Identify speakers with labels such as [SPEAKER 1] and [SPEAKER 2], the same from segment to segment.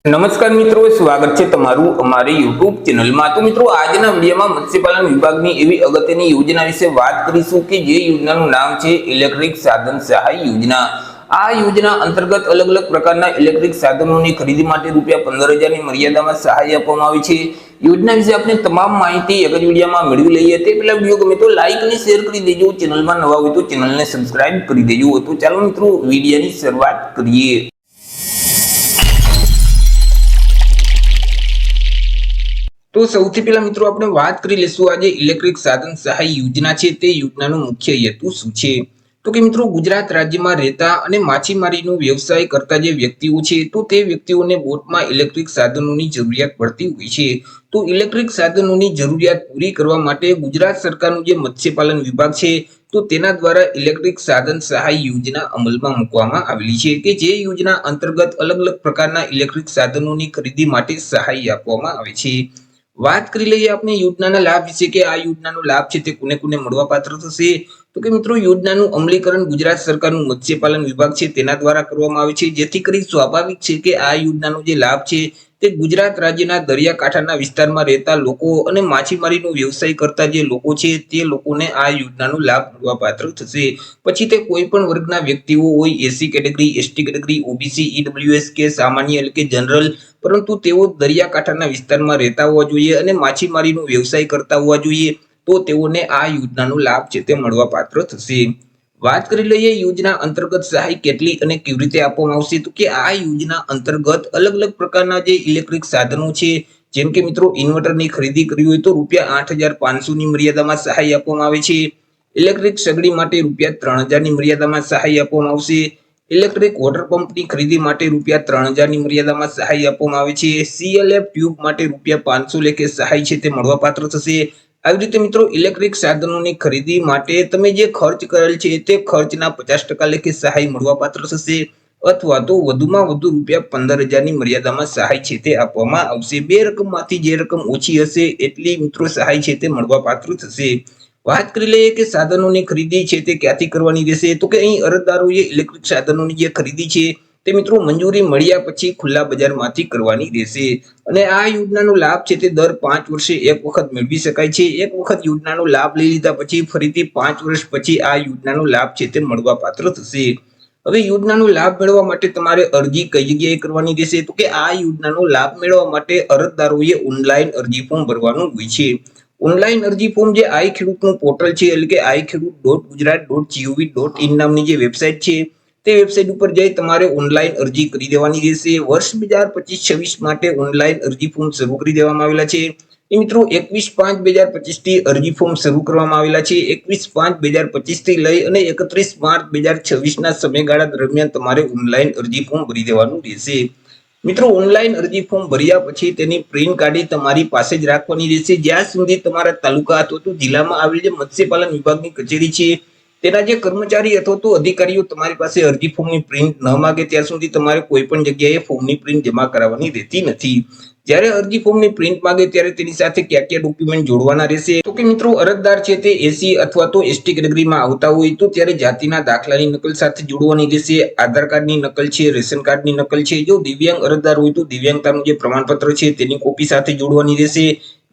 [SPEAKER 1] નમસ્કાર મિત્રો, સ્વાગત છે તમારું અમારી યુટ્યુબ ચેનલમાં। તો મિત્રો, આજના વિડીયોમાં મત્સ્યપાલન વિભાગની એવી અગત્યની યોજના વિશે વાત કરીશું કે જે યોજનાનું નામ છે ઇલેક્ટ્રિક સાધન સહાય યોજના। આ યોજના અંતર્ગત અલગ અલગ પ્રકારના ઇલેક્ટ્રિક સાધનોની ખરીદી માટે ₹15,000 ની મર્યાદામાં સહાય આપવામાં આવી છે। યોજના વિશે આપણે તમામ માહિતી એક જ વિડીયોમાં મેળવી લઈએ। તે પહેલા વિડીયો ગમે તો લાઈક અને શેર કરી દેજો। ચેનલમાં નવા હોય તો ચેનલને સબસ્ક્રાઇબ કરી દેજો। તો ચાલો મિત્રો, વિડીયોની શરૂઆત કરીએ। તો સૌથી પહેલા મિત્રો આપણે વાત કરી લેશું આજે ઇલેક્ટ્રિક સાધન સહાય યોજના છે તે યોજનાનો મુખ્ય હેતુ શું છે। તો કે મિત્રો, ગુજરાત રાજ્યમાં રહેતા અને માછીમારીનો વ્યવસાય કરતા જે વ્યક્તિઓ છે તો તે વ્યક્તિઓને બોટમાં ઇલેક્ટ્રિક સાધનોની જરૂરિયાત પડતી હોય છે। તો ઇલેક્ટ્રિક સાધનોની જરૂરિયાત પૂરી કરવા માટે ગુજરાત સરકારનું જે મત્સ્યપાલન વિભાગ છે તો તેના દ્વારા ઇલેક્ટ્રિક સાધન સહાય યોજના અમલમાં મૂકવામાં આવેલી છે કે જે યોજના અંતર્ગત અલગ અલગ પ્રકારના ઇલેક્ટ્રિક સાધનોની ખરીદી માટે સહાય આપવામાં આવે છે। વાત કરી લઈએ આપણે યોજનાના લાભ વિશે કે આ યોજનાનો લાભ છે તે કોને કોને મળવાપાત્ર થશે। તો કે મિત્રો, યોજનાનું અમલીકરણ ગુજરાત સરકારનું મત્સ્યપાલન વિભાગ છે તેના દ્વારા કરવામાં આવે છે, જેથી કરી સ્વાભાવિક છે કે આ યોજનાનો જે લાભ છે તે ગુજરાત રાજ્યના દરિયાકાંઠાના વિસ્તારમાં રહેતા લોકો અને માછીમારીનો વ્યવસાય કરતા જે લોકો છે તે લોકોને આ યોજનાનો લાભ મળવાપાત્ર થશે। પછી તે કોઈ પણ વર્ગના વ્યક્તિઓ હોય, SC category, ST category, OBC, EWS કે સામાન્ય એટલે કે જનરલ, પરંતુ તેઓ દરિયાકાંઠાના વિસ્તારમાં રહેતા હોવા જોઈએ અને માછીમારીનો વ્યવસાય કરતા હોવા જોઈએ, તો તેઓને આ યોજનાનો લાભ છે તે મળવાપાત્ર થશે। વાત કરી લઈએ યોજના અંતર્ગત સહાય કેટલી અને કેવી રીતે આપવામાં આવશે। તો કે આ યોજના અંતર્ગત અલગ અલગ પ્રકારના જે ઇલેક્ટ્રિક સાધનો છે, જેમ કે મિત્રો ઇન્વર્ટરની ખરીદી કરવી હોય તો ₹8,500 ની મર્યાદામાં સહાય આપવામાં આવે છે। ઇલેક્ટ્રિક સગડી માટે ₹3,000 ની મર્યાદામાં સહાય આપવામાં આવશે। ઇલેક્ટ્રિક વોટર પંપની ખરીદી માટે ₹3,000 ની મર્યાદામાં સહાય આપવામાં આવે છે। CLF ટ્યુબ માટે ₹500 લેખે સહાય છે તે મળવાપાત્ર થશે। આવી રીતે મિત્રો, ઇલેક્ટ્રિક સાધનોની ખરીદી માટે તમે જે ખર્ચ કરેલ છે તે ખર્ચના 50% લેખે સહાય મળવાપાત્ર થશે, અથવા તો વધુમાં વધુ ₹15,000 ની મર્યાદામાં સહાય છે તે આપવામાં આવશે। બે રકમમાંથી જે રકમ ઓછી હશે એટલી મિત્રો સહાય છે તે મળવાપાત્ર થશે। વાત કરી લઈએ કે સાધનોની ખરીદી છે તે ક્યાંથી કરવાની રહેશે। તો કે અહીં અરજદારોએ ઇલેક્ટ્રિક સાધનોની જે ખરીદી છે તે મિત્રો મંજૂરી મળ્યા પછી ખુલ્લા બજારમાંથી કરવાની રહેશે અને આ યોજનાનો લાભ છે તે દર 5 વર્ષે એક વખત મેળવી શકાય છે। એક વખત યોજનાનો લાભ લઈ લીધા પછી ફરીથી 5 વર્ષ પછી આ યોજનાનો લાભ છે તે મળવાપાત્ર થશે। હવે યોજનાનો લાભ મેળવવા માટે તમારે અરજી કઈ જગ્યાએ કરવાની રહેશે। તો કે આ યોજનાનો લાભ મેળવવા માટે અરજદારોએ ઓનલાઈન અરજી ફોર્મ ભરવાનું હોય છે। ઓનલાઈન અરજી ફોર્મ જે આઈ ખેડૂતનું પોર્ટલ છે એટલે કે iKhedoot.gujarat.gov.in નામની જે વેબસાઇટ છે તે વેબસાઇટ ઉપર જઈ તમારે ઓનલાઈન અરજી કરી દેવાની રહેશે। વર્ષ 2025-26 માટે ઓનલાઈન અરજી ફોર્મ શરૂ કરી દેવામાં આવેલા છે। મિત્રો 21/5/2025 થી અરજી ફોર્મ શરૂ કરવામાં આવેલા છે। 21/5/2025 થી લઈ અને 31 માર્ચ 2026 ના સમયગાળા દરમિયાન તમારે ઓનલાઈન અરજી ફોર્મ ભરી દેવાનું રહેશે। મિત્રો, ઓનલાઈન અરજી ફોર્મ ભર્યા પછી તેની પ્રિન્ટ કાઢી તમારી પાસે જ રાખવાની રહેશે જ્યાં સુધી તમારા તાલુકા અથવા તો જિલ્લામાં આવેલ જે મત્સ્યપાલન વિભાગની કચેરી છે તેના જે કર્મચારી અથવા તો અધિકારીઓ તમારી પાસે અરજી ફોર્મની પ્રિન્ટ ન માંગે ત્યાં સુધી તમારે કોઈ પણ જગ્યાએ ફોર્મની પ્રિન્ટ જમા કરાવવાની રહેતી નથી। જ્યારે અરજી ફોર્મની પ્રિન્ટ માંગે ત્યારે તેની સાથે કયા કયા ડોક્યુમેન્ટ જોડવાના રહેશે। તો કે મિત્રો, અરજદાર છે તે એસસી અથવા તો એસટી કેટેગરીમાં આવતા હોય તો ત્યારે જાતિના દાખલાની નકલ સાથે જોડવાની રહેશે। આધાર કાર્ડની નકલ છે, રેશન કાર્ડની નકલ છે, જો દિવ્યાંગ અરજદાર હોય તો દિવ્યાંગતાનું જે પ્રમાણપત્ર છે તેની કોપી સાથે જોડવાની રહેશે।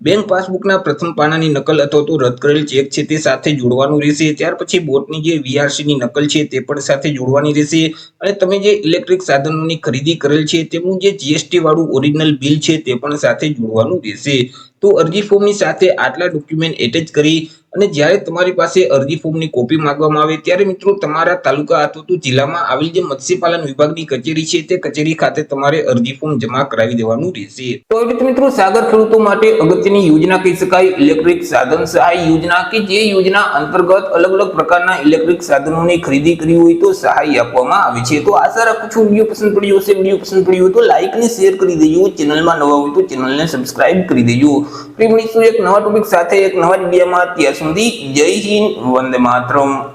[SPEAKER 1] બેંક પાસબુકના પ્રથમ પાનાની નકલ અથવા તો રદ કરેલ ચેક છે તે સાથે જોડવાનું રહેશે। ત્યાર પછી બોટની જે વીઆરસીની નકલ છે તે પણ સાથે જોડવાની રહેશે અને તમે જે ઇલેક્ટ્રિક સાધનોની ખરીદી કરેલ છે તેમનું જે જીએસટી વાળું ઓરિજિનલ બિલ છે તે પણ સાથે જોડવાનું રહેશે। તો અરજી ફોર્મની સાથે આટલા ડોક્યુમેન્ટ એટેચ કરી અને જ્યારે તમારી પાસે અરજી ફોર્મની કોપી માંગવામાં આવે ત્યારે મિત્રો તમારા તાલુકા અથવા તો જિલ્લામાં આવેલ જે મત્સ્યપાલન વિભાગની કચેરી છે તે કચેરી ખાતે તમારે અરજી ફોર્મ જમા કરાવી દેવાનું રહેશે। તો હવે મિત્રો, સાગર ખેડૂતો માટે અગત્યની યોજના કહી શકાય ઇલેક્ટ્રિક સાધન સહાય યોજના કે જે યોજના અંતર્ગત અલગ અલગ પ્રકારના ઇલેક્ટ્રિક સાધનોની ખરીદી કરવી હોય તો સહાય આપવામાં આવે છે। તો આશા રાખું છું વિડીયો પસંદ પડ્યો હશે। વિડીયો પસંદ પડ્યો હોય તો લાઈક અને શેર કરી દેજો। ચેનલમાં નવા હોય તો ચેનલને સબસ્ક્રાઇબ કરી દેજો। ફરી મળીશું એક નવા ટોપિક સાથે એક નવા વિડીયોમાં। ત્યાં સુધી જય હિન્દ, વંદે માતરમ।